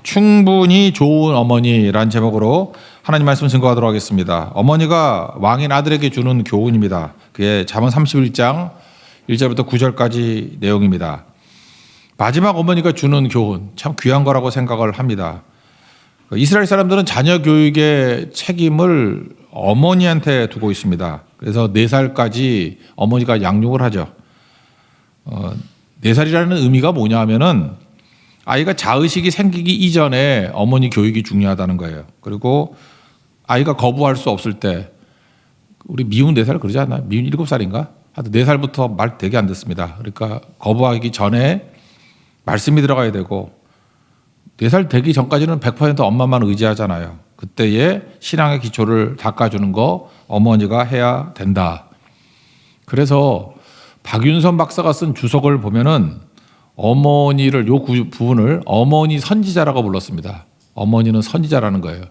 충분히 좋은 어머니란 제목으로 하나님 말씀 증거하도록 하겠습니다. 어머니가 왕인 아들에게 주는 교훈입니다. 그게 잠언 31장 1절부터 9절까지 내용입니다. 마지막 어머니가 주는 교훈 참 귀한 거라고 생각을 합니다. 이스라엘 사람들은 자녀 교육의 책임을 어머니한테 두고 있습니다. 그래서 4살까지 어머니가 양육을 하죠. 4살이라는 의미가 뭐냐 하면은 아이가 자의식이 생기기 이전에 어머니 교육이 중요하다는 거예요. 그리고 아이가 거부할 수 없을 때, 우리 미운 4살 그러지 않나요? 미운 7살인가? 하여튼 4살부터 말 되게 안 듣습니다. 그러니까 거부하기 전에 말씀이 들어가야 되고, 4살 되기 전까지는 100% 엄마만 의지하잖아요. 그때의 신앙의 기초를 닦아주는 거 어머니가 해야 된다. 그래서 박윤선 박사가 쓴 주석을 보면은 어머니를, 요 부분을 어머니 선지자라고 불렀습니다. 어머니는 선지자라는 거예요.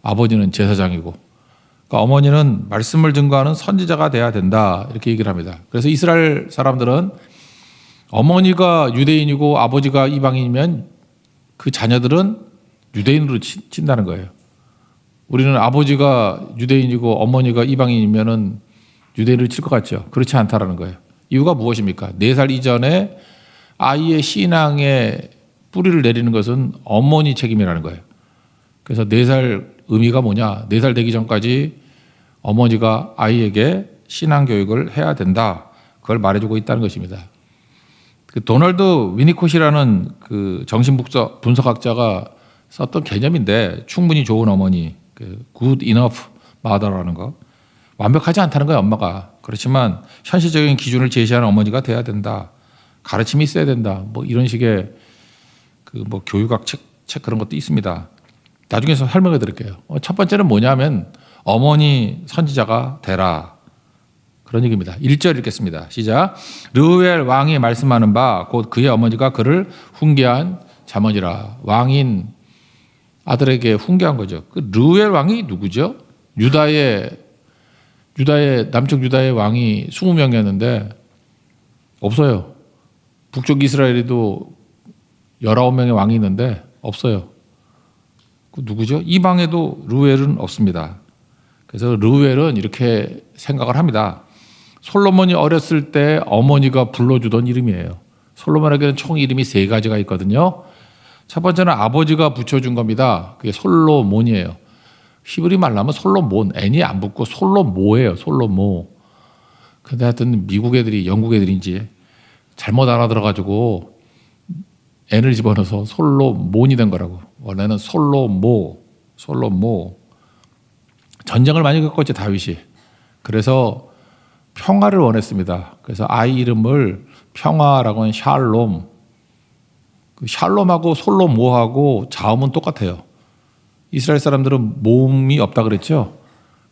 아버지는 제사장이고. 그러니까 어머니는 말씀을 증거하는 선지자가 돼야 된다. 이렇게 얘기를 합니다. 그래서 이스라엘 사람들은 어머니가 유대인이고 아버지가 이방인이면 그 자녀들은 유대인으로 친다는 거예요. 우리는 아버지가 유대인이고 어머니가 이방인이면은 유대인을 칠 것 같죠. 그렇지 않다라는 거예요. 이유가 무엇입니까? 4살 이전에 아이의 신앙에 뿌리를 내리는 것은 어머니 책임이라는 거예요. 그래서 4살 의미가 뭐냐? 4살 되기 전까지 어머니가 아이에게 신앙 교육을 해야 된다. 그걸 말해주고 있다는 것입니다. 그 도널드 위니콧이라는 그 정신분석학자가 썼던 개념인데, 충분히 좋은 어머니, 그 good enough mother라는 거, 완벽하지 않다는 거예요, 엄마가. 그렇지만 현실적인 기준을 제시하는 어머니가 돼야 된다. 가르침이 있어야 된다. 뭐 이런 식의 그 뭐 교육학 책 그런 것도 있습니다. 나중에 설명해 드릴게요. 첫 번째는 뭐냐면 어머니 선지자가 되라. 그런 얘기입니다. 1절 읽겠습니다. 시작. 르우엘 왕이 말씀하는 바 곧 그의 어머니가 그를 훈계한 자머니라. 왕인 아들에게 훈계한 거죠. 그 르우엘 왕이 누구죠? 유다의 남쪽 유다의 왕이 20명이었는데 없어요. 북쪽 이스라엘에도 19명의 왕이 있는데 없어요. 그 누구죠? 이방에도 르우엘은 없습니다. 그래서 르우엘은 이렇게 생각을 합니다. 솔로몬이 어렸을 때 어머니가 불러주던 이름이에요. 솔로몬에게는 총 이름이 3가지가 있거든요. 첫 번째는 아버지가 붙여준 겁니다. 그게 솔로몬이에요. 히브리 말로 하면 솔로몬, N이 안 붙고 솔로모예요. 솔로모. 근데 하여튼 미국 애들이 영국 애들인지 잘못 알아들어가지고 N을 집어넣어서 솔로몬이 된 거라고. 원래는 솔로모. 전쟁을 많이 겪었지, 다윗이. 그래서 평화를 원했습니다. 그래서 아이 이름을 평화라고 하는 샬롬. 그 샬롬하고 솔로모하고 자음은 똑같아요. 이스라엘 사람들은 모음이 없다 그랬죠.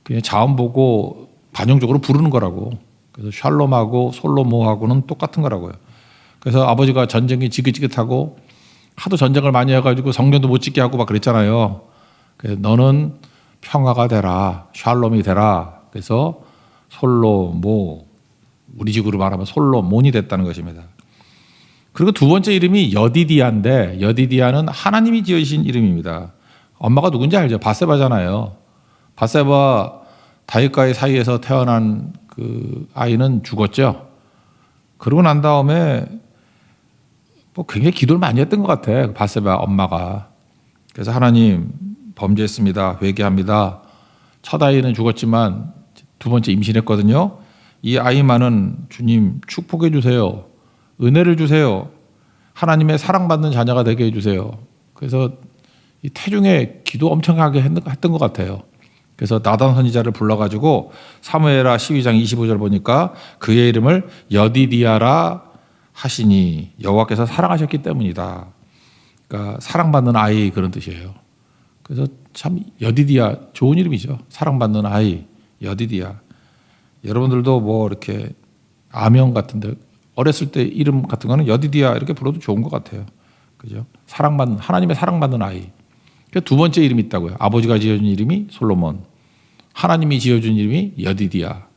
그냥 자음 보고 반영적으로 부르는 거라고. 그래서 샬롬하고 솔로모하고는 똑같은 거라고요. 그래서 아버지가 전쟁이 지긋지긋하고 하도 전쟁을 많이 해가지고 성전도 못 짓게 하고 막 그랬잖아요. 그래서 너는 평화가 되라, 샬롬이 되라. 그래서 솔로모, 우리 집으로 말하면 솔로몬이 됐다는 것입니다. 그리고 두 번째 이름이 여디디아인데, 여디디아는 하나님이 지으신 이름입니다. 엄마가 누군지 알죠? 밧세바잖아요. 밧세바 다윗과의 사이에서 태어난 그 아이는 죽었죠. 그러고 난 다음에 뭐 굉장히 기도를 많이 했던 것 같아, 밧세바 엄마가. 그래서 하나님, 범죄했습니다. 회개합니다. 첫 아이는 죽었지만 두 번째 임신했거든요. 이 아이만은 주님 축복해 주세요. 은혜를 주세요. 하나님의 사랑받는 자녀가 되게 해주세요. 그래서 이 태중에 기도 엄청나게 했던 것 같아요. 그래서 나단 선지자를 불러가지고 사무엘하 12장 25절 보니까 그의 이름을 여디디아라 하시니 여호와께서 사랑하셨기 때문이다. 그러니까 사랑받는 아이 그런 뜻이에요. 그래서 참 여디디아 좋은 이름이죠. 사랑받는 아이 여디디아. 여러분들도 뭐 이렇게 아명 같은데 어렸을 때 이름 같은 거는 여디디아 이렇게 불러도 좋은 것 같아요. 그죠? 사랑받는, 하나님의 사랑받는 아이. 두 번째 이름이 있다고요. 아버지가 지어준 이름이 솔로몬, 하나님이 지어준 이름이 여디디아.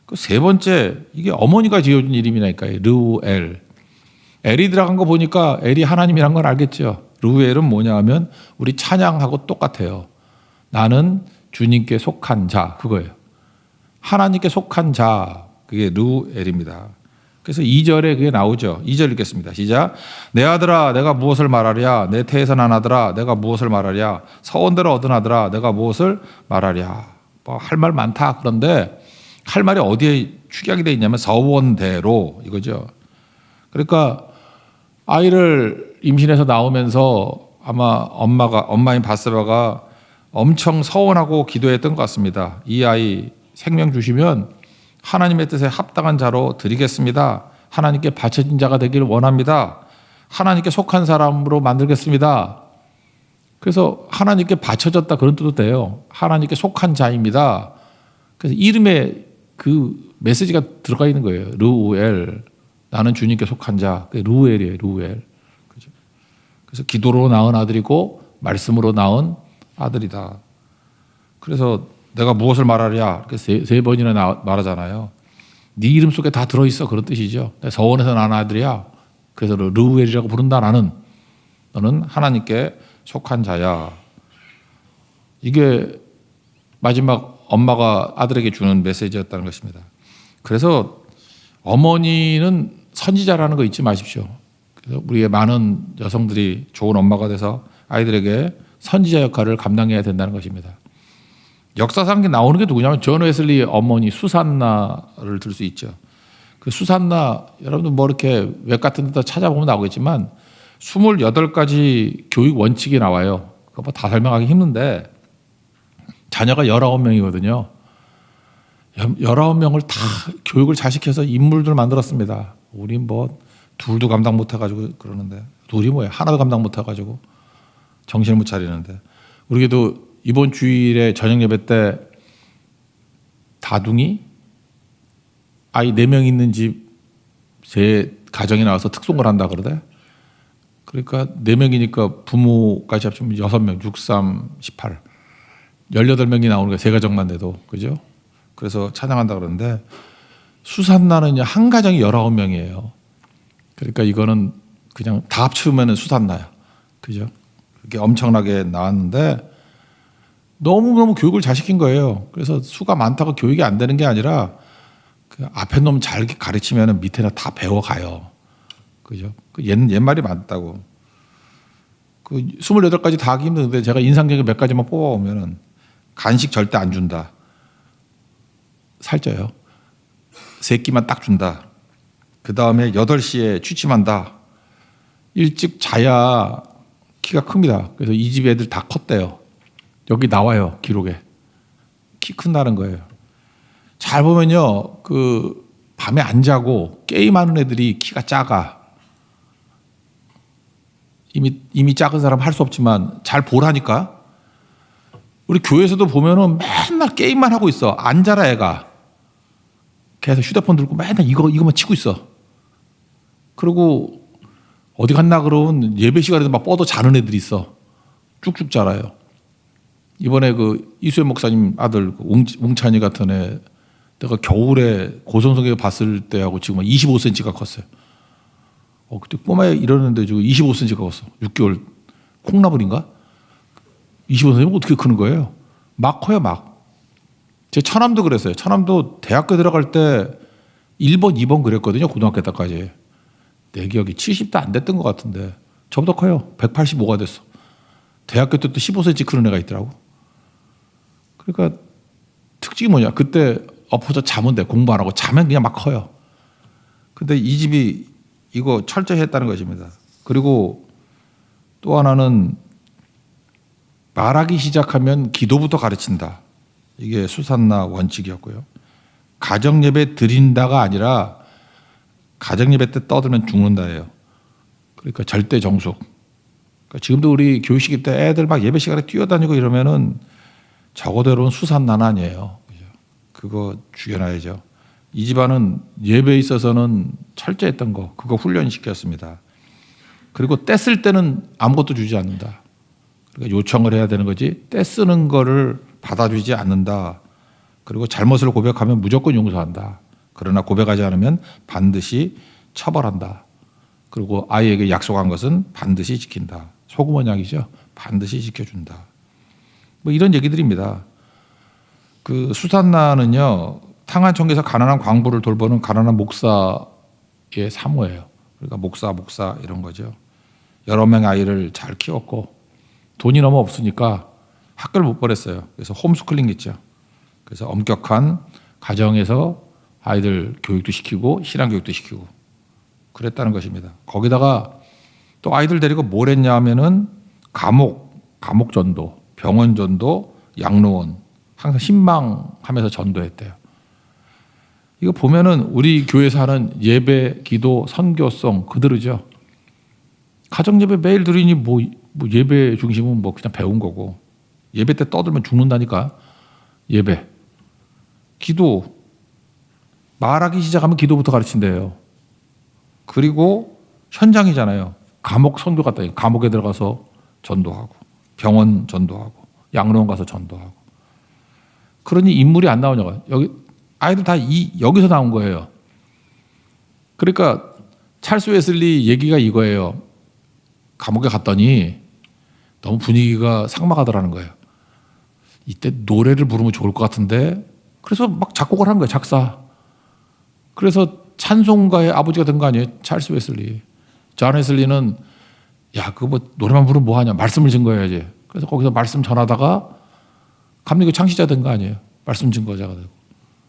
그 세 번째, 이게 어머니가 지어준 이름이라니까요. 르우엘. 엘이 들어간 거 보니까 엘이 하나님이란 걸 알겠죠. 르우엘은 뭐냐 하면 우리 찬양하고 똑같아요. 나는 주님께 속한 자, 그거예요. 하나님께 속한 자, 그게 르우엘입니다. 그래서 2절에 그게 나오죠. 2절 읽겠습니다. 시작. 내 아들아 내가 무엇을 말하랴. 내 태에서 난 아들아 내가 무엇을 말하랴. 서원대로 얻은 아들아 내가 무엇을 말하랴. 뭐 할 말 많다. 그런데 할 말이 어디에 축약이 되어 있냐면 서원대로 이거죠. 그러니까 아이를 임신해서 나오면서 아마 엄마인 바세바가 엄청 서원하고 기도했던 것 같습니다. 이 아이 생명 주시면 하나님의 뜻에 합당한 자로 드리겠습니다. 하나님께 바쳐진 자가 되기를 원합니다. 하나님께 속한 사람으로 만들겠습니다. 그래서 하나님께 바쳐졌다 그런 뜻도 돼요. 하나님께 속한 자입니다. 그래서 이름에 그 메시지가 들어가 있는 거예요. 르우엘, 나는 주님께 속한 자. 르우엘이에요. 르우엘. 그래서 기도로 낳은 아들이고 말씀으로 낳은 아들이다. 그래서 내가 무엇을 말하랴 세 번이나 말하잖아요. 네 이름 속에 다 들어있어 그런 뜻이죠. 서원에서 난 아들이야. 그래서 르우엘이라고 부른다. 너는 하나님께 속한 자야. 이게 마지막 엄마가 아들에게 주는 메시지였다는 것입니다. 그래서 어머니는 선지자라는 거 잊지 마십시오. 그래서 우리의 많은 여성들이 좋은 엄마가 돼서 아이들에게 선지자 역할을 감당해야 된다는 것입니다. 역사상 나오는 게 누구냐면 존 웨슬리의 어머니 수산나를 들 수 있죠. 그 수산나 여러분들 뭐 이렇게 웹 같은 데다 찾아보면 나오겠지만 28가지 교육 원칙이 나와요. 그거 뭐 다 설명하기 힘든데 자녀가 19명이거든요. 19명을 다 교육을 잘 시켜서 인물들 만들었습니다. 우리 뭐 둘도 감당 못 해가지고 그러는데 둘이 뭐예요? 하나도 감당 못 해가지고 정신을 못 차리는데 우리도 이번 주일에 저녁 예배 때 다둥이 아이 4명 있는 집 세 가정이 나와서 특송을 한다 그러대. 그러니까 4명이니까 부모까지 합치면 6명, 6, 3, 18, 18명이 나오는 거예요. 세 가정만 돼도. 그죠? 그래서 찬양한다 그러는데 수산나는 한 가정이 19명이에요. 그러니까 이거는 그냥 다 합치면 수산나야. 그죠? 그게 엄청나게 나왔는데 너무너무 교육을 잘 시킨 거예요. 그래서 수가 많다고 교육이 안 되는 게 아니라 그 앞에 놈 잘 가르치면 밑에는 다 배워가요. 그죠? 그 옛말이 맞다고. 그 28가지 다 하기 힘든데 제가 인상적인 몇 가지만 뽑아오면은 간식 절대 안 준다. 살쪄요. 3끼만 딱 준다. 그 다음에 8시에 취침한다. 일찍 자야 키가 큽니다. 그래서 이 집 애들 다 컸대요. 여기 나와요. 기록에. 키 큰다는 거예요. 잘 보면요. 그 밤에 안 자고 게임하는 애들이 키가 작아. 이미 작은 사람 할 수 없지만 잘 보라니까. 우리 교회에서도 보면은 맨날 게임만 하고 있어. 안 자라 애가. 계속 휴대폰 들고 맨날 이거만 치고 있어. 그리고 어디 갔나 그러면 예배 시간에도 막 뻗어 자는 애들이 있어. 쭉쭉 자라요. 이번에 그 이수연 목사님 아들 웅찬이 같은 애 내가 겨울에 고성성에 봤을 때하고 지금 25cm가 컸어요. 그때 꼬마에 이러는데 지금 25cm가 컸어. 6개월 콩나물인가? 25cm면 어떻게 크는 거예요? 막 커요, 막. 제 처남도 그랬어요. 처남도 대학교 들어갈 때 1번, 2번 그랬거든요. 고등학교 때까지. 내 기억이 70도 안 됐던 것 같은데 저보다 커요. 185가 됐어. 대학교 때 또 15cm 크는 애가 있더라고. 그러니까 특징이 뭐냐. 그때 엎어져 자면 돼. 공부 안 하고 자면 그냥 막 커요. 근데 이 집이 이거 철저히 했다는 것입니다. 그리고 또 하나는 말하기 시작하면 기도부터 가르친다. 이게 수산나 원칙이었고요. 가정예배 드린다가 아니라 가정예배 때 떠들면 죽는다예요. 그러니까 절대 정숙. 그러니까 지금도 우리 교육시기 때 애들 막 예배 시간에 뛰어다니고 이러면은 저거대로는 수산난 아니에요. 그거 죽여놔야죠. 이 집안은 예배에 있어서는 철저했던 거, 그거 훈련시켰습니다. 그리고 때 쓸 때는 아무것도 주지 않는다. 그러니까 요청을 해야 되는 거지 때 쓰는 거를 받아주지 않는다. 그리고 잘못을 고백하면 무조건 용서한다. 그러나 고백하지 않으면 반드시 처벌한다. 그리고 아이에게 약속한 것은 반드시 지킨다. 소금 언약이죠. 반드시 지켜준다. 뭐 이런 얘기들입니다. 그 수산나는요, 탕안청에서 가난한 광부를 돌보는 가난한 목사의 사모예요. 그러니까 목사 이런 거죠. 여러 명의 아이를 잘 키웠고 돈이 너무 없으니까 학교를 못 보냈어요. 그래서 홈스쿨링 했죠. 그래서 엄격한 가정에서 아이들 교육도 시키고 신앙 교육도 시키고 그랬다는 것입니다. 거기다가 또 아이들 데리고 뭘 했냐 하면은 감옥 전도, 병원 전도, 양로원 항상 신방하면서 전도했대요. 이거 보면은 우리 교회에서 하는 예배, 기도, 선교송 그대로죠. 가정 예배 매일 드리니 뭐 예배 중심은 뭐 그냥 배운 거고 예배 때 떠들면 죽는다니까. 예배, 기도 말하기 시작하면 기도부터 가르친대요. 그리고 현장이잖아요. 감옥 선교 갔다 감옥에 들어가서 전도하고 병원 전도하고 양로원 가서 전도하고. 그러니 인물이 안 나오냐고. 여기 아이들 다 여기서 나온 거예요. 그러니까 찰스 웨슬리 얘기가 이거예요. 감옥에 갔더니 너무 분위기가 삭막하더라는 거예요. 이때 노래를 부르면 좋을 것 같은데 그래서 막 작곡을 한 거예요. 작사. 그래서 찬송가의 아버지가 된 거 아니에요. 찰스 웨슬리. 존 웨슬리는 야 그거 뭐 노래만 부르면 뭐하냐. 말씀을 증거해야지. 그래서 거기서 말씀 전하다가 감리교 창시자 된 거 아니에요. 말씀 증거자가 되고.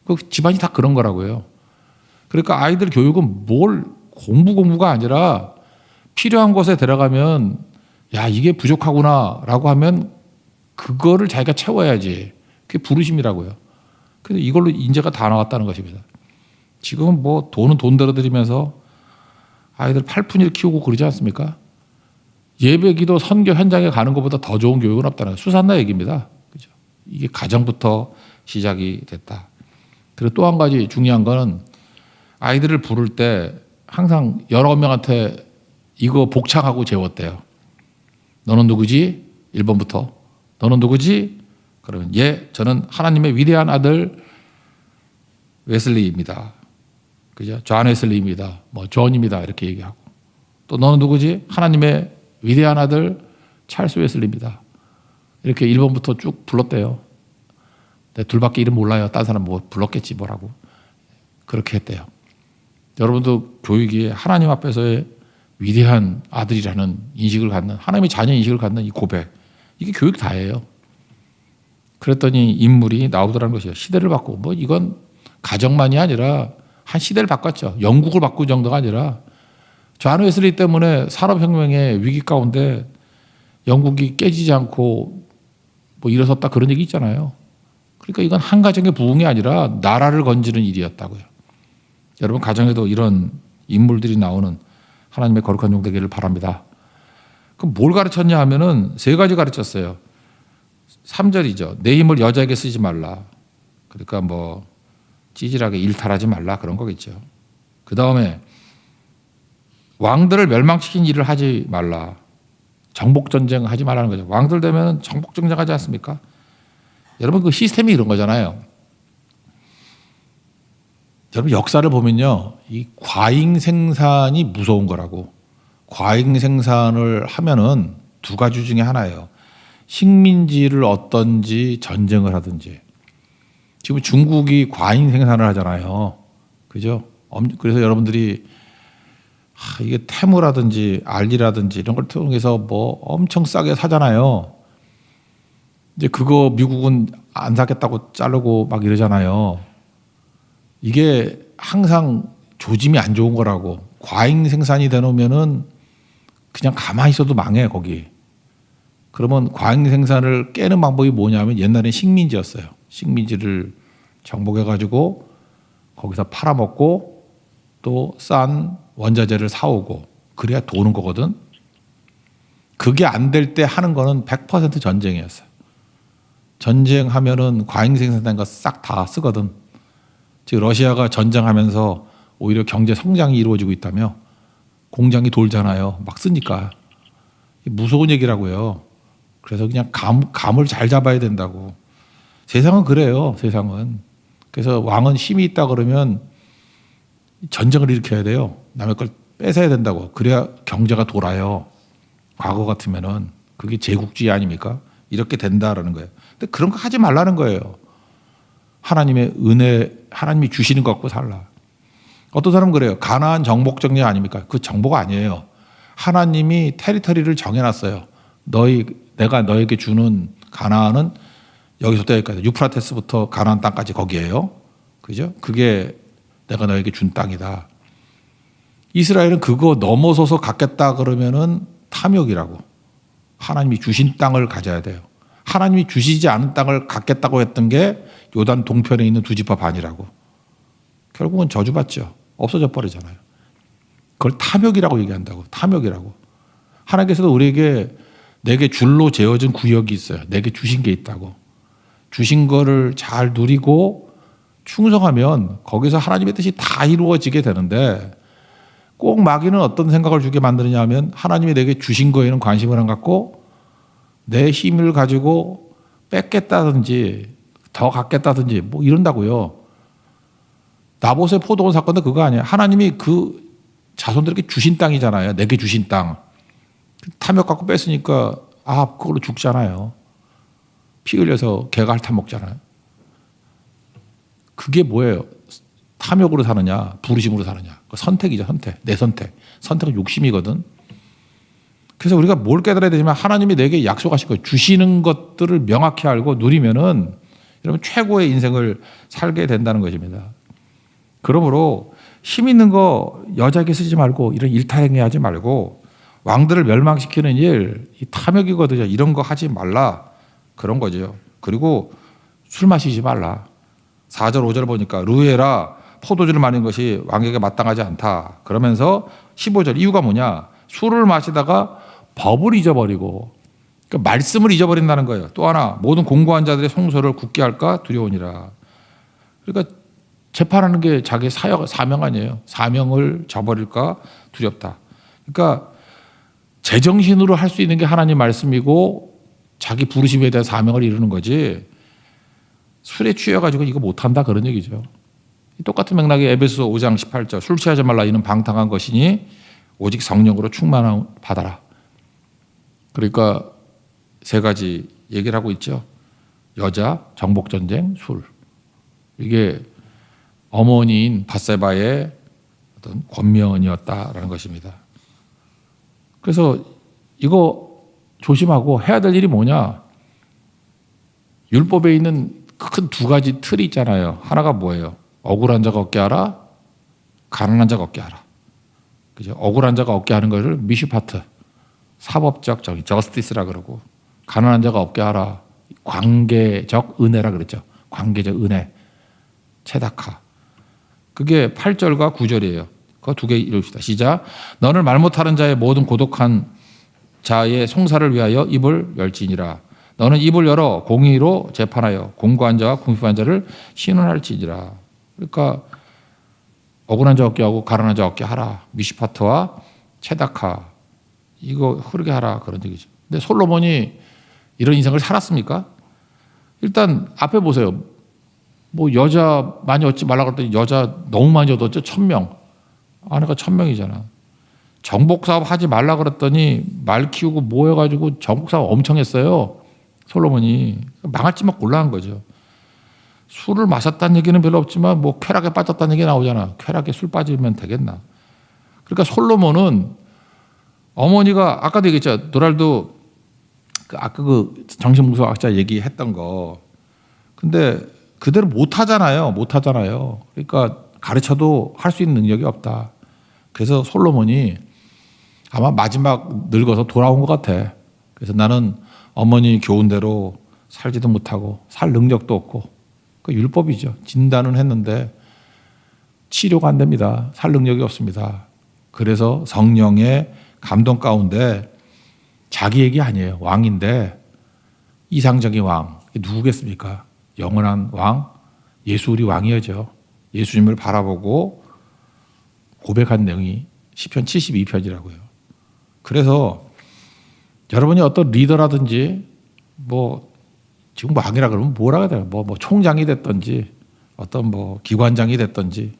그 집안이 다 그런 거라고요. 그러니까 아이들 교육은 뭘 공부가 아니라 필요한 곳에 들어가면 야 이게 부족하구나라고 하면 그거를 자기가 채워야지. 그게 부르심이라고요. 그래서 이걸로 인재가 다 나왔다는 것입니다. 지금은 뭐 돈은 돈대로 들이면서 아이들 팔푼이를 키우고 그러지 않습니까? 예배, 기도, 선교 현장에 가는 것보다 더 좋은 교육은 없다는 거예요. 수산나 얘기입니다. 그죠? 이게 가정부터 시작이 됐다. 그리고 또 한 가지 중요한 거는 아이들을 부를 때 항상 여러 명한테 이거 복창하고 재웠대요. 너는 누구지? 1번부터. 너는 누구지? 그러면 예, 저는 하나님의 위대한 아들 웨슬리입니다. 그죠? 존 웨슬리입니다. 뭐 존입니다. 이렇게 얘기하고. 또 너는 누구지? 하나님의 위대한 아들 찰스 웨슬리입니다. 이렇게 1번부터 쭉 불렀대요. 근데 둘밖에 이름 몰라요. 딴 사람 뭐 불렀겠지 뭐라고. 그렇게 했대요. 여러분도 교육이 하나님 앞에서의 위대한 아들이라는 인식을 갖는 하나님의 자녀 인식을 갖는 이 고백. 이게 교육 다예요. 그랬더니 인물이 나오더라는 것이에요. 시대를 바꾸고 뭐 이건 가정만이 아니라 한 시대를 바꿨죠. 영국을 바꿀 정도가 아니라 존 웨슬리 때문에 산업혁명의 위기 가운데 영국이 깨지지 않고 뭐 일어섰다 그런 얘기 있잖아요. 그러니까 이건 한 가정의 부흥이 아니라 나라를 건지는 일이었다고요. 여러분 가정에도 이런 인물들이 나오는 하나님의 거룩한 종 되기를 바랍니다. 그럼 뭘 가르쳤냐 하면은 세 가지 가르쳤어요. 3절이죠. 내 힘을 여자에게 쓰지 말라. 그러니까 뭐 찌질하게 일탈하지 말라 그런 거겠죠. 그 다음에 왕들을 멸망시킨 일을 하지 말라. 정복전쟁 하지 말라는 거죠. 왕들 되면 정복전쟁 하지 않습니까? 여러분 그 시스템이 이런 거잖아요. 여러분 역사를 보면요. 이 과잉 생산이 무서운 거라고. 과잉 생산을 하면은 두 가지 중에 하나예요. 식민지를 얻든지 전쟁을 하든지. 지금 중국이 과잉 생산을 하잖아요. 그죠? 그래서 여러분들이 이게 테무라든지 알리라든지 이런 걸 통해서 뭐 엄청 싸게 사잖아요. 이제 그거 미국은 안 사겠다고 자르고 막 이러잖아요. 이게 항상 조짐이 안 좋은 거라고. 과잉 생산이 되놓으면은 그냥 가만히 있어도 망해 거기. 그러면 과잉 생산을 깨는 방법이 뭐냐면 옛날엔 식민지였어요. 식민지를 정복해가지고 거기서 팔아먹고 또 싼 원자재를 사오고 그래야 도는 거거든. 그게 안 될 때 하는 거는 100% 전쟁이었어요. 전쟁하면은 과잉 생산된 거 싹 다 쓰거든. 즉 러시아가 전쟁하면서 오히려 경제 성장이 이루어지고 있다며 공장이 돌잖아요. 막 쓰니까. 무서운 얘기라고요. 그래서 그냥 감을 잘 잡아야 된다고. 세상은 그래요. 세상은. 그래서 왕은 힘이 있다 그러면 전쟁을 일으켜야 돼요. 남의 걸 뺏어야 된다고. 그래야 경제가 돌아요. 과거 같으면은 그게 제국주의 아닙니까? 이렇게 된다라는 거예요. 근데 그런 거 하지 말라는 거예요. 하나님의 은혜, 하나님이 주시는 것 갖고 살라. 어떤 사람은 그래요. 가나안 정복 정리 아닙니까? 그 정복 아니에요. 하나님이 테리터리를 정해놨어요. 내가 너에게 주는 가나안은 여기서부터 여기까지, 유프라테스부터 가나안 땅까지 거기에요. 그죠? 그게 내가 너에게 준 땅이다. 이스라엘은 그거 넘어서서 갖겠다 그러면은 탐욕이라고. 하나님이 주신 땅을 가져야 돼요. 하나님이 주시지 않은 땅을 갖겠다고 했던 게 요단 동편에 있는 두 지파 반이라고. 결국은 저주받죠. 없어져 버리잖아요. 그걸 탐욕이라고 얘기한다고. 탐욕이라고. 하나님께서도 우리에게 내게 줄로 재어진 구역이 있어요. 내게 주신 게 있다고. 주신 거를 잘 누리고 충성하면 거기서 하나님의 뜻이 다 이루어지게 되는데, 꼭 마귀는 어떤 생각을 주게 만드느냐 하면 하나님이 내게 주신 거에는 관심을 안 갖고 내 힘을 가지고 뺏겠다든지 더 갖겠다든지 뭐 이런다고요. 나봇의 포도원 사건도 그거 아니에요. 하나님이 그 자손들에게 주신 땅이잖아요. 내게 주신 땅. 탐욕 갖고 뺐으니까 그걸로 죽잖아요. 피 흘려서 개가 핥아먹잖아요. 그게 뭐예요? 탐욕으로 사느냐 부르심으로 사느냐. 선택이죠. 선택. 내 선택. 선택은 욕심이거든. 그래서 우리가 뭘 깨달아야 되지만 하나님이 내게 약속하신 거 주시는 것들을 명확히 알고 누리면은 여러분 최고의 인생을 살게 된다는 것입니다. 그러므로 힘 있는 거 여자에게 쓰지 말고 이런 일탈행위 하지 말고 왕들을 멸망시키는 일, 이 탐욕이거든요. 이런 거 하지 말라. 그런 거죠. 그리고 술 마시지 말라. 4절 5절 보니까 루에라 포도주를 마는 것이 왕에게 마땅하지 않다. 그러면서 15절 이유가 뭐냐. 술을 마시다가 법을 잊어버리고 그러니까 말씀을 잊어버린다는 거예요. 또 하나 모든 공고한 자들의 성소를 굳게 할까 두려우니라. 그러니까 재판하는 게 자기 사명 아니에요. 사명을 저버릴까 두렵다. 그러니까 제정신으로 할 수 있는 게 하나님 말씀이고 자기 부르심에 대한 사명을 이루는 거지 술에 취해가지고 이거 못한다 그런 얘기죠. 똑같은 맥락에 에베소 5장 18절 술 취하지 말라 이는 방탕한 것이니 오직 성령으로 충만함 받아라. 그러니까 세 가지 얘기를 하고 있죠. 여자, 정복전쟁, 술. 이게 어머니인 밧세바의 어떤 권면이었다라는 것입니다. 그래서 이거 조심하고 해야 될 일이 뭐냐. 율법에 있는 큰 두 가지 틀이 있잖아요. 하나가 뭐예요? 억울한 자가 얻게 하라, 가난한 자가 얻게 하라. 그죠? 억울한 자가 얻게 하는 것을 미슈파트, 사법적 정의, 저스티스라 그러고, 가난한 자가 얻게 하라, 관계적 은혜라 그랬죠. 관계적 은혜, 체다카. 그게 8절과 9절이에요. 그거 두 개 읽읍시다. 시작. 너는 말 못하는 자의 모든 고독한 자의 송사를 위하여 입을 열지니라. 너는 입을 열어 공의로 재판하여 공고한 자와 궁핍한 자를 신원할지니라. 그러니까 억울한 자 얻게 하고 가난한 자 얻게 하라. 미시파트와 체다카 이거 흐르게 하라 그런 얘기죠. 근데 솔로몬이 이런 인생을 살았습니까? 일단 앞에 보세요. 뭐 여자 많이 얻지 말라 그랬더니 여자 너무 많이 얻었죠. 1000명. 아내가 1000명이잖아. 정복 사업 하지 말라 그랬더니 말 키우고 뭐 해가지고 정복 사업 엄청 했어요. 솔로몬이 망할지만 곤란한 거죠. 술을 마셨다는 얘기는 별로 없지만 뭐 쾌락에 빠졌다는 얘기 나오잖아. 쾌락에 술 빠지면 되겠나. 그러니까 솔로몬은 어머니가 아까도 얘기했죠. 노랄도 아까 그 정신분석학자 얘기했던 거. 근데 그대로 못 하잖아요. 그러니까 가르쳐도 할 수 있는 능력이 없다. 그래서 솔로몬이 아마 마지막 늙어서 돌아온 것 같아. 그래서 나는 어머니 교훈대로 살지도 못하고 살 능력도 없고 그 율법이죠. 진단은 했는데 치료가 안 됩니다. 살 능력이 없습니다. 그래서 성령의 감동 가운데 자기 얘기 아니에요. 왕인데 이상적인 왕. 누구겠습니까? 영원한 왕. 예수 우리 왕이었죠. 예수님을 바라보고 고백한 내용이 시편 72편이라고요. 그래서 여러분이 어떤 리더라든지 뭐 지금 왕이라 그러면 뭐라 해야 돼요? 뭐 총장이 됐든지 어떤 뭐 기관장이 됐든지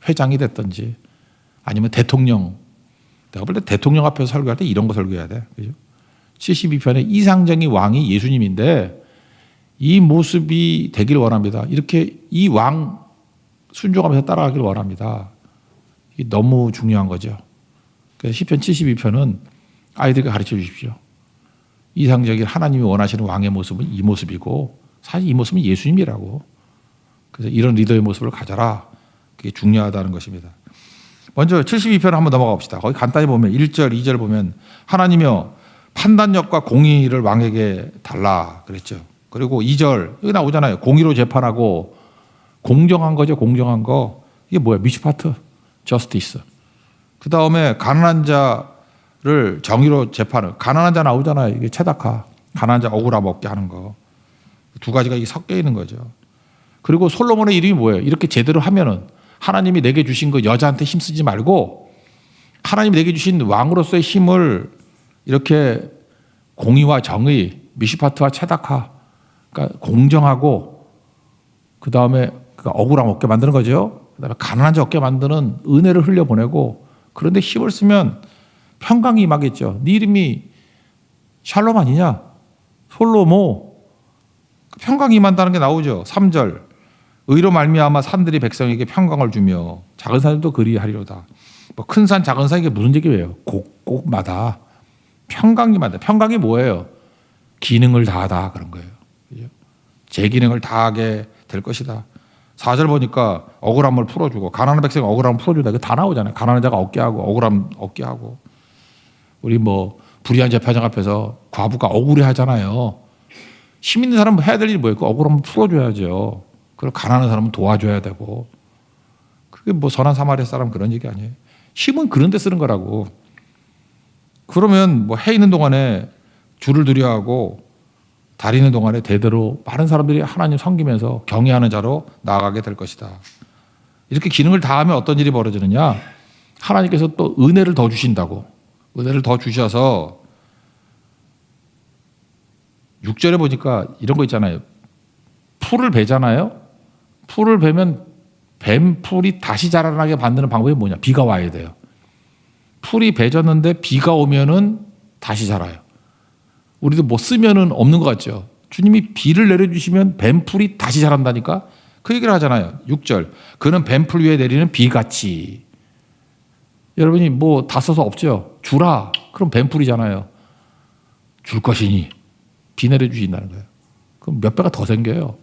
회장이 됐든지 아니면 대통령 내가 볼 때 대통령 앞에서 설교할 때 이런 거 설교해야 돼. 그죠? 72편의 이상적인 왕이 예수님인데 이 모습이 되길 원합니다. 이렇게 이 왕 순종하면서 따라가길 원합니다. 이게 너무 중요한 거죠. 그래서 시편 72편은 아이들에게 가르쳐 주십시오. 이상적인 하나님이 원하시는 왕의 모습은 이 모습이고 사실 이 모습은 예수님이라고. 그래서 이런 리더의 모습을 가져라. 그게 중요하다는 것입니다. 먼저 72편 한번 넘어가 봅시다. 거기 간단히 보면 1절, 2절 보면 하나님이여 판단력과 공의를 왕에게 달라 그랬죠. 그리고 2절 여기 나오잖아요. 공의로 재판하고 공정한 거죠. 공정한 거. 이게 뭐야? 미슈파트, 저스티스. 그 다음에 가난한 자를 정의로 재판을. 가난한 자 나오잖아요. 이게 체다카. 가난한 자 억울함 없게 하는 거. 두 가지가 이게 섞여 있는 거죠. 그리고 솔로몬의 이름이 뭐예요? 이렇게 제대로 하면은 하나님이 내게 주신 거 여자한테 힘쓰지 말고 하나님이 내게 주신 왕으로서의 힘을 이렇게 공의와 정의, 미슈파트와 체다카, 그러니까 공정하고 그 다음에 억울함 없게 만드는 거죠. 그 다음에 가난한 자 없게 만드는 은혜를 흘려보내고 그런데 힘을 쓰면 평강이 임하겠죠. 네 이름이 샬롬 아니냐? 솔로모. 평강이 임한다는 게 나오죠. 3절. 의로 말미암아 산들이 백성에게 평강을 주며 작은 산들도 그리하리로다. 뭐 큰 산, 작은 산 이게 무슨 얘기예요? 곳곳마다 평강이 임한다. 평강이 뭐예요? 기능을 다하다 그런 거예요. 제 기능을 다하게 될 것이다. 4절 보니까 억울함을 풀어주고 가난한 백성 억울함을 풀어주다. 이거 다 나오잖아요. 가난한 자가 얻게 하고 억울함 얻게 하고 우리 뭐 불의한 재판장 앞에서 과부가 억울해 하잖아요. 힘 있는 사람은 해야 될 일이 뭐예요? 그 억울함을 풀어줘야죠. 그리고 가난한 사람은 도와줘야 되고 그게 뭐 선한 사마리아 사람 그런 얘기 아니에요. 힘은 그런 데 쓰는 거라고. 그러면 뭐 해 있는 동안에 주를 두려워하고 다리는 동안에 대대로 많은 사람들이 하나님 섬기면서 경외하는 자로 나아가게 될 것이다. 이렇게 기능을 다하면 어떤 일이 벌어지느냐? 하나님께서 또 은혜를 더 주신다고. 은혜를 더 주셔서 6절에 보니까 이런 거 있잖아요. 풀을 베잖아요. 풀을 베면 뱀풀이 다시 자라나게 만드는 방법이 뭐냐? 비가 와야 돼요. 풀이 베졌는데 비가 오면은 다시 자라요. 우리도 뭐 쓰면은 없는 것 같죠. 주님이 비를 내려주시면 뱀풀이 다시 자란다니까 그 얘기를 하잖아요. 6절. 그는 뱀풀 위에 내리는 비같이. 여러분이 뭐 다 써서 없죠. 주라. 그럼 뱀풀이잖아요. 줄 것이니 비 내려주신다는 거예요. 그럼 몇 배가 더 생겨요.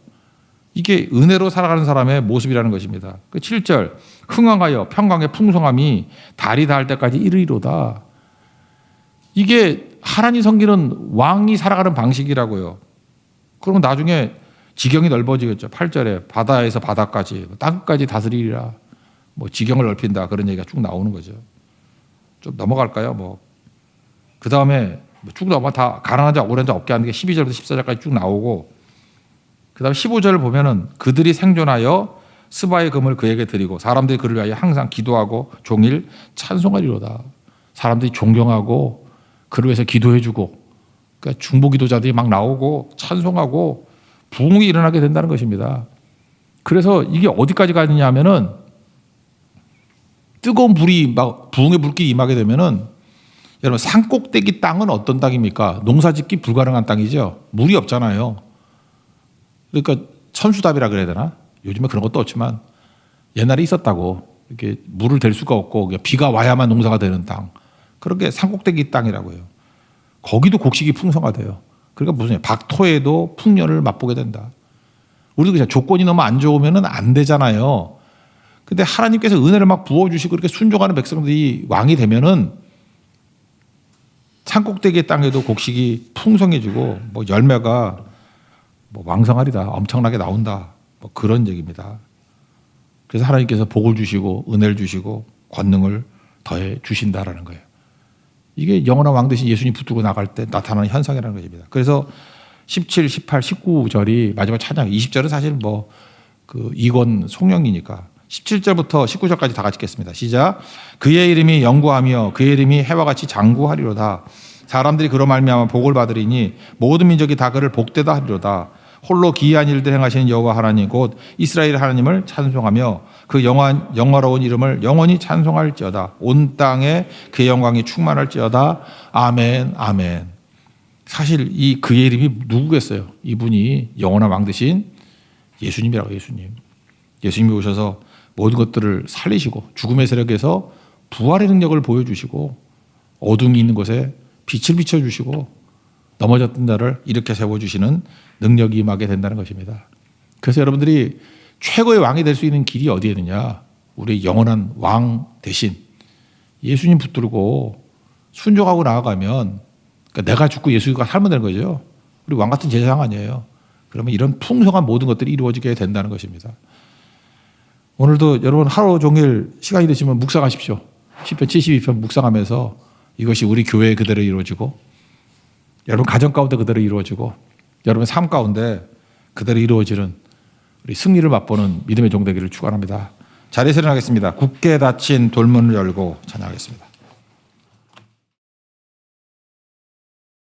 이게 은혜로 살아가는 사람의 모습이라는 것입니다. 그 7절. 흥왕하여 평강의 풍성함이 달이 닿을 때까지 이르리로다. 이게 하나님 섬기는 왕이 살아가는 방식이라고요. 그러면 나중에 지경이 넓어지겠죠. 8절에 바다에서 바다까지 땅까지 다스리리라. 뭐 지경을 넓힌다 그런 얘기가 쭉 나오는 거죠. 좀 넘어갈까요? 뭐 그 다음에 쭉 넘어 다 가난한 자 억울한 자 없게 하는 게 12절부터 14절까지 쭉 나오고 그 다음에 15절을 보면은 그들이 생존하여 스바의 금을 그에게 드리고 사람들이 그를 위하여 항상 기도하고 종일 찬송하리로다. 사람들이 존경하고 그를 위해서 기도해주고 그러니까 중보 기도자들이 막 나오고 찬송하고 부흥이 일어나게 된다는 것입니다. 그래서 이게 어디까지 가느냐 하면은 뜨거운 불이 막 부흥의 불길이 임하게 되면은 여러분 산꼭대기 땅은 어떤 땅입니까? 농사짓기 불가능한 땅이죠. 물이 없잖아요. 그러니까 천수답이라 그래야 되나? 요즘에 그런 것도 없지만 옛날에 있었다고. 이렇게 물을 댈 수가 없고 비가 와야만 농사가 되는 땅. 그렇게 산꼭대기 땅이라고 해요. 거기도 곡식이 풍성하대요. 그러니까 무슨 박토에도 풍년을 맛보게 된다. 우리도 그냥 조건이 너무 안 좋으면 안 되잖아요. 근데 하나님께서 은혜를 막 부어주시고 그렇게 순종하는 백성들이 왕이 되면은 산꼭대기 땅에도 곡식이 풍성해지고 뭐 열매가 뭐 왕성하리다. 엄청나게 나온다. 뭐 그런 얘기입니다. 그래서 하나님께서 복을 주시고 은혜를 주시고 권능을 더해 주신다라는 거예요. 이게 영원한 왕 대신 예수님 붙들고 나갈 때 나타나는 현상이라는 것입니다. 그래서 17, 18, 19절이 마지막 찬양, 20절은 사실 뭐 그 이권 송영이니까 17절부터 19절까지 다 같이 읽겠습니다. 시작. 그의 이름이 영구하며 그의 이름이 해와 같이 장구하리로다. 사람들이 그로 말미암아 복을 받으리니 모든 민족이 다 그를 복되다 하리로다. 홀로 기이한 일들 행하시는 여호와 하나님 곧 이스라엘 하나님을 찬송하며 그 영화로운 이름을 영원히 찬송할지어다. 온 땅에 그의 영광이 충만할지어다. 아멘 아멘. 사실 이 그의 이름이 누구겠어요? 이분이 영원한 왕 되신 예수님이라고. 예수님이 오셔서 모든 것들을 살리시고 죽음의 세력에서 부활의 능력을 보여주시고 어둠이 있는 곳에 빛을 비춰주시고 넘어졌던 자를 일으켜 세워주시는 능력이 임하게 된다는 것입니다. 그래서 여러분들이 최고의 왕이 될 수 있는 길이 어디에 있느냐? 우리 영원한 왕 대신 예수님 붙들고 순종하고 나아가면, 그러니까 내가 죽고 예수가 살면 되는 거죠. 우리 왕 같은 제사장 아니에요. 그러면 이런 풍성한 모든 것들이 이루어지게 된다는 것입니다. 오늘도 여러분 하루 종일 시간이 되시면 묵상하십시오. 시편 72편 묵상하면서 이것이 우리 교회에 그대로 이루어지고 여러분 가정 가운데 그대로 이루어지고 여러분 삶 가운데 그대로 이루어지는 우리 승리를 맛보는 믿음의 종 되기를 축원합니다. 자리에서 일어나겠습니다. 굳게 닫힌 돌문을 열고 찬양하겠습니다.